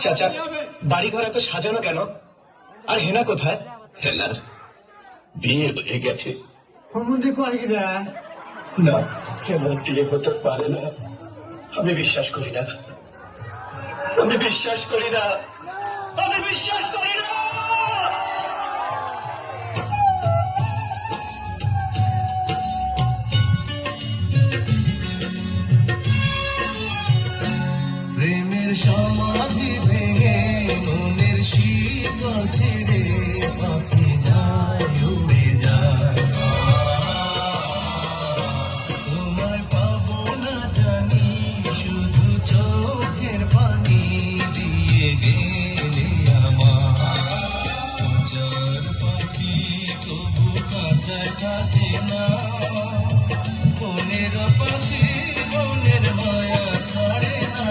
চাচা, বাড়ি ঘর এত সাজানো কেন? আর হেনা কোথায়? হেনার বিয়ে হয়ে গেছে। না, হেনার বিয়ে হতে পারে না। আমি বিশ্বাস করি না, আমি বিশ্বাস করি না, আমি বিশ্বাস করি না। প্রেমের সমাধি ভেঙে মনের শীতল ছেড়ে পাখি যায় উড়ে যায়। তোমায় পাবো না জানি, শুধু চোখের পানি দিয়ে গেলে আমার। যার পাখি তবু কাঁচায় থাকে না, মনের পাখি মনের মায়া ছাড়ে না।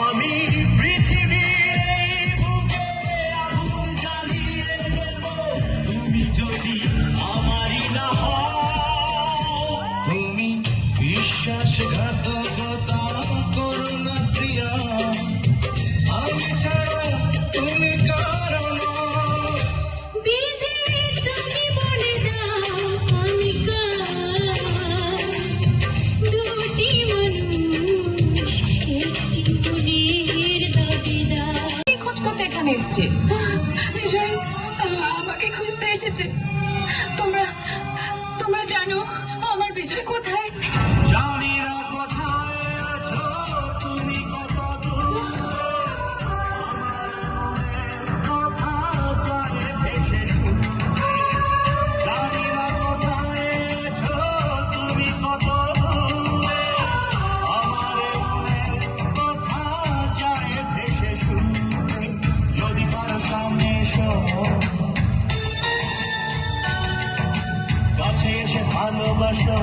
আমি পৃথিবীর এই বুকে আগুন জ্বালিয়ে দেব, তুমি যদি আমারই না হও। তুমি বিশ্বাসঘাতকতা করো না প্রিয়া, আমি ছাড়া তুমি কারো নও। এখানে এসছে বিজয়, আমাকে খুঁজতে এসেছে। তোমরা তোমরা জানো আমার বিজয় কোথায়? জানি না কোথায় আছো তুমি, কত দূরে কথা যায় ভেসে শুনে। জানি না কোথায় আছো তুমি, কত দূরে আমার মনের কথা যায় ভেসে শুনে। যদি পারো সামনে এসো, কাছে এসে ভালোবাসো।